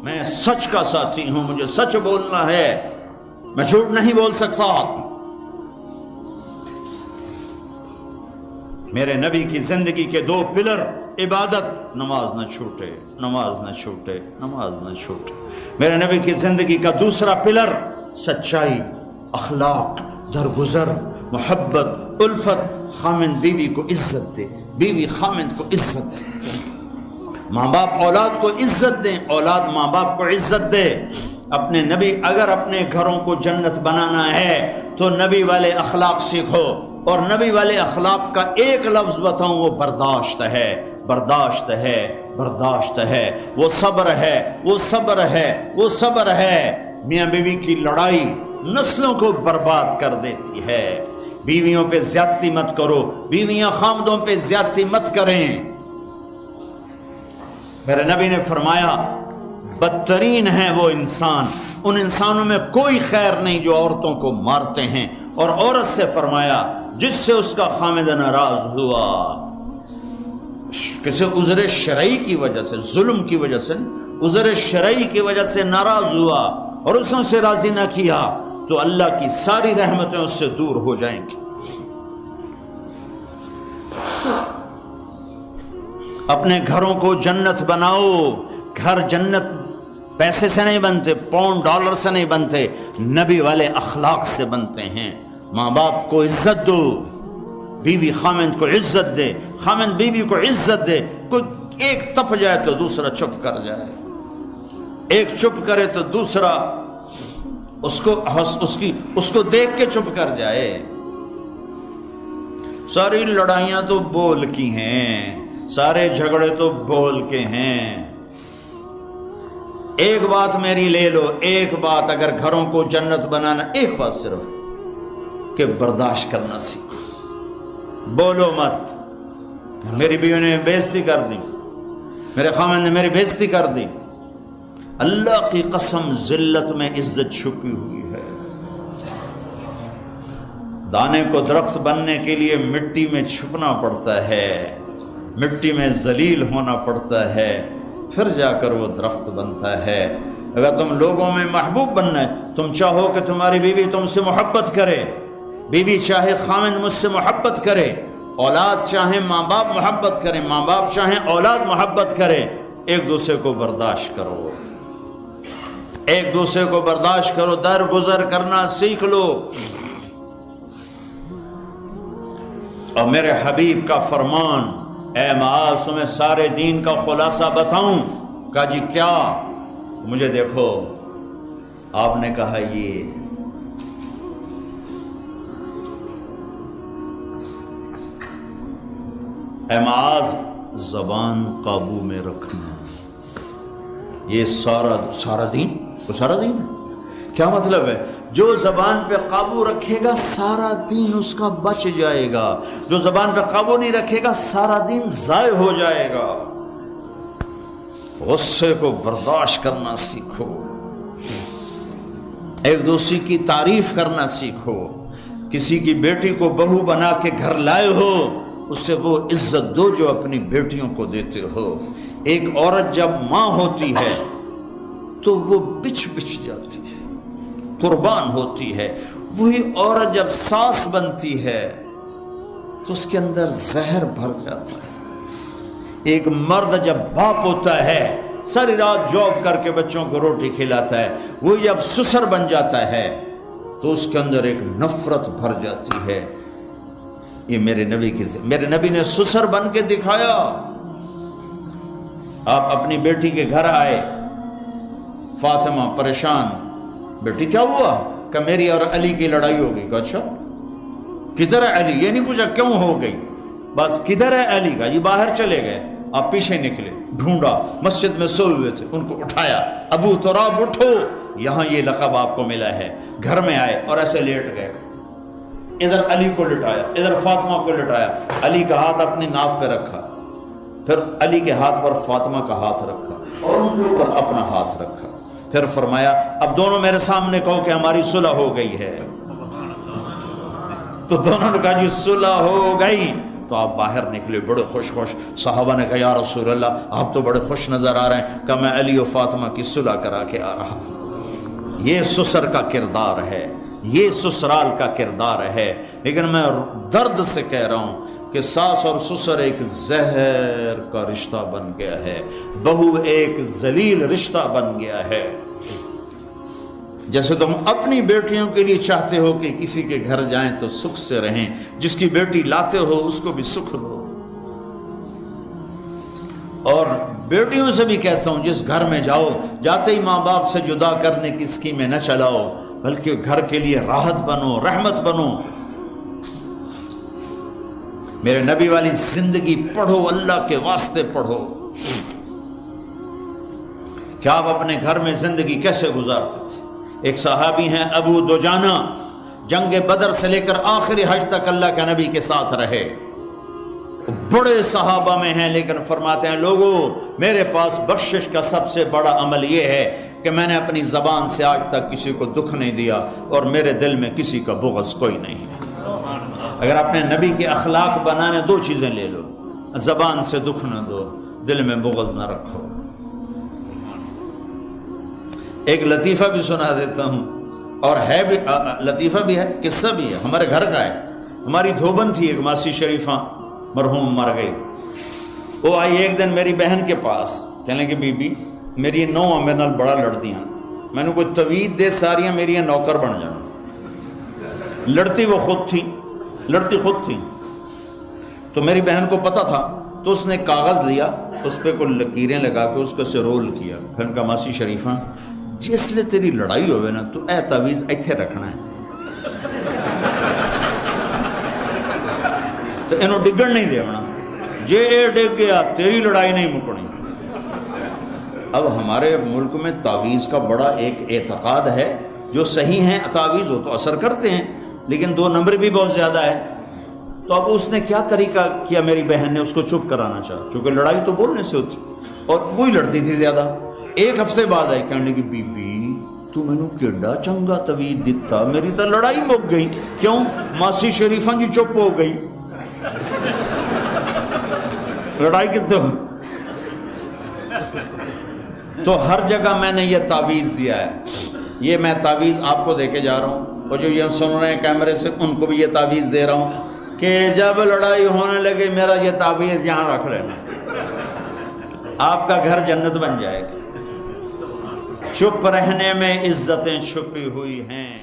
میں سچ کا ساتھی ہوں، مجھے سچ بولنا ہے، میں جھوٹ نہیں بول سکتا۔ میرے نبی کی زندگی کے دو پلر، عبادت، نماز نہ چھوٹے، نماز نہ چھوٹے، نماز نہ چھوٹے۔ میرے نبی کی زندگی کا دوسرا پلر، سچائی، اخلاق، درگزر، محبت، الفت، خامند بیوی کو عزت دے، بیوی خامند کو عزت دے، ماں باپ اولاد کو عزت دیں، اولاد ماں باپ کو عزت دے۔ اپنے نبی، اگر اپنے گھروں کو جنت بنانا ہے تو نبی والے اخلاق سیکھو، اور نبی والے اخلاق کا ایک لفظ بتاؤں، وہ برداشت ہے، برداشت ہے، برداشت ہے، وہ صبر ہے، وہ صبر ہے، وہ صبر ہے۔ میاں بیوی کی لڑائی نسلوں کو برباد کر دیتی ہے۔ بیویوں پہ زیادتی مت کرو، بیویاں خامدوں پہ زیادتی مت کریں۔ میرے نبی نے فرمایا بدترین ہے وہ انسان، ان انسانوں میں کوئی خیر نہیں جو عورتوں کو مارتے ہیں، اور عورت سے فرمایا جس سے اس کا خامد ناراض ہوا، کسی عذر شرعی کی وجہ سے، ظلم کی وجہ سے، عذر شرعی کی وجہ سے ناراض ہوا اور اس نے اسے راضی نہ کیا، تو اللہ کی ساری رحمتیں اس سے دور ہو جائیں گی۔ اپنے گھروں کو جنت بناؤ۔ گھر جنت پیسے سے نہیں بنتے، پاؤنڈ ڈالر سے نہیں بنتے، نبی والے اخلاق سے بنتے ہیں۔ ماں باپ کو عزت دو، بیوی خامند کو عزت دے، خامند بیوی کو عزت دے۔ کوئی ایک تپ جائے تو دوسرا چپ کر جائے، ایک چپ کرے تو دوسرا اس کو دیکھ کے چپ کر جائے۔ ساری لڑائیاں تو بول کی ہیں، سارے جھگڑے تو بول کے ہیں۔ ایک بات میری لے لو، ایک بات اگر گھروں کو جنت بنانا، ایک بات صرف کہ برداشت کرنا سیکھو، بولو مت۔ میری بیوی نے بےعزتی کر دی، میرے خامن نے میری بےعزتی کر دی، اللہ کی قسم ذلت میں عزت چھپی ہوئی ہے۔ دانے کو درخت بننے کے لیے مٹی میں چھپنا پڑتا ہے، مٹی میں ذلیل ہونا پڑتا ہے، پھر جا کر وہ درخت بنتا ہے۔ اگر تم لوگوں میں محبوب بننا ہے، تم چاہو کہ تمہاری بیوی تم سے محبت کرے، بیوی چاہے خامند مجھ سے محبت کرے، اولاد چاہے ماں باپ محبت کرے، ماں باپ چاہے اولاد محبت کرے، ایک دوسرے کو برداشت کرو، ایک دوسرے کو برداشت کرو، درگزر کرنا سیکھ لو۔ اور میرے حبیب کا فرمان، اے معاذ تمہیں سارے دین کا خلاصہ بتاؤں؟ کہا جی کیا؟ مجھے دیکھو، آپ نے کہا یہ اے معاذ زبان قابو میں رکھنا، یہ سارا دین، وہ سارا دین ہے۔ کیا مطلب ہے؟ جو زبان پہ قابو رکھے گا سارا دین اس کا بچ جائے گا، جو زبان پہ قابو نہیں رکھے گا سارا دین ضائع ہو جائے گا۔ غصے کو برداشت کرنا سیکھو، ایک دوسرے کی تعریف کرنا سیکھو۔ کسی کی بیٹی کو بہو بنا کے گھر لائے ہو، اس سے وہ عزت دو جو اپنی بیٹیوں کو دیتے ہو۔ ایک عورت جب ماں ہوتی ہے تو وہ بچ جاتی ہے، قربان ہوتی ہے۔ وہی عورت جب ساس بنتی ہے تو اس کے اندر زہر بھر جاتا ہے۔ ایک مرد جب باپ ہوتا ہے، ساری رات جاب کر کے بچوں کو روٹی کھلاتا ہے، وہ جب سسر بن جاتا ہے تو اس کے اندر ایک نفرت بھر جاتی ہے۔ یہ میرے نبی نے سسر بن کے دکھایا۔ آپ اپنی بیٹی کے گھر آئے، فاطمہ پریشان، بیٹی کیا ہوا؟ کہ میری اور علی کی لڑائی ہو گئی۔ اچھا کدھر ہے علی؟ یہ نہیں پوچھا کیوں ہو گئی، بس کدھر ہے علی؟ کا یہ باہر چلے گئے۔ آپ پیچھے نکلے، ڈھونڈا، مسجد میں سوئے ہوئے تھے، ان کو اٹھایا، ابو تراب اٹھو، یہاں یہ لقب آپ کو ملا ہے۔ گھر میں آئے اور ایسے لیٹ گئے، ادھر علی کو لٹایا، ادھر فاطمہ کو لٹایا، علی کا ہاتھ اپنی ناف پہ رکھا، پھر علی کے ہاتھ پر فاطمہ کا ہاتھ رکھا اور ان کے اوپر اپنا ہاتھ رکھا، پھر فرمایا اب دونوں میرے سامنے کہو کہ ہماری صلح ہو گئی ہے۔ تو دونوں نے کہا جی صلح ہو گئی۔ تو آپ باہر نکلے بڑے خوش خوش. صحابہ نے کہا یا رسول اللہ آپ تو بڑے خوش نظر آ رہے ہیں. کہا میں علی و فاطمہ کی صلح کرا کے آ رہا ہوں. یہ سسر کا کردار ہے, یہ سسرال کا کردار ہے. لیکن میں درد سے کہہ رہا ہوں کہ ساس اور سسر ایک زہر کا رشتہ بن گیا ہے, بہو ایک ذلیل رشتہ بن گیا ہے. جیسے تم اپنی بیٹیوں کے لیے چاہتے ہو کہ کسی کے گھر جائیں تو سکھ سے رہیں, جس کی بیٹی لاتے ہو اس کو بھی سکھ دو. اور بیٹیوں سے بھی کہتا ہوں جس گھر میں جاؤ جاتے ہی ماں باپ سے جدا کرنے کی اسکیمیں نہ چلاؤ, بلکہ گھر کے لیے راحت بنو, رحمت بنو. میرے نبی والی زندگی پڑھو, اللہ کے واسطے پڑھو کہ آپ اپنے گھر میں زندگی کیسے گزارتے تھے. ایک صحابی ہیں ابو دجانہ, جنگ بدر سے لے کر آخری حج تک اللہ کے نبی کے ساتھ رہے. بڑے صحابہ میں ہیں, لیکن فرماتے ہیں لوگوں میرے پاس بخشش کا سب سے بڑا عمل یہ ہے کہ میں نے اپنی زبان سے آج تک کسی کو دکھ نہیں دیا اور میرے دل میں کسی کا بغض کوئی نہیں ہے. اگر اپنے نبی کے اخلاق بنانے دو چیزیں لے لو, زبان سے دکھ نہ دو, دل میں بغض نہ رکھو. ایک لطیفہ بھی سنا دیتا ہوں, اور ہے بھی لطیفہ بھی ہے, قصہ بھی ہے, ہمارے گھر کا ہے. ہماری دھوبن تھی ایک ماسی شریفہ, مرحوم مر گئی. وہ آئی ایک دن میری بہن کے پاس, کہنے کہ بی بی میری نو میرے نال بڑا لڑتی ہیں, میں نے کوئی توید دے ساریاں میری نوکر بن جانا. لڑتی وہ خود تھی, لڑتی خود تھی. تو میری بہن کو پتا تھا, تو اس نے کاغذ لیا, اس پہ کوئی لکیریں لگا کے اس کو سے رول کیا. پھر کہا ماسی شریفہ جس لئے تیری لڑائی ہوئے نا تو اے تعویذ ایتھے رکھنا ہے, تو انہوں ڈگن نہیں دیونا, جے اے ڈگ گیا تیری لڑائی نہیں مکڑی. اب ہمارے ملک میں تعویذ کا بڑا ایک اعتقاد ہے, جو صحیح ہیں تعویذ ہو تو اثر کرتے ہیں, لیکن 2 نمبر بھی بہت زیادہ ہے. تو اب اس نے کیا طریقہ کیا, میری بہن نے اس کو چپ کرانا چاہا, کیونکہ لڑائی تو بولنے سے ہوتی اور وہی لڑتی تھی زیادہ. ایک ہفتے بعد آئی, کہنے لگی بی بی تو میں نے کیڈا چنگا توید دیتا, میری تو لڑائی مک گئی. کیوں؟ ماسی شریفہ جی چپ ہو گئی. لڑائی کتنے ہو. تو ہر جگہ میں نے یہ تعویذ دیا ہے. یہ میں تعویذ آپ کو دے کے جا رہا ہوں, اور جو یہ سن رہے ہیں کیمرے سے ان کو بھی یہ تعویذ دے رہا ہوں کہ جب لڑائی ہونے لگے میرا یہ تعویذ یہاں رکھ لینا, آپ کا گھر جنت بن جائے گا. چپ رہنے میں عزتیں چھپی ہوئی ہیں.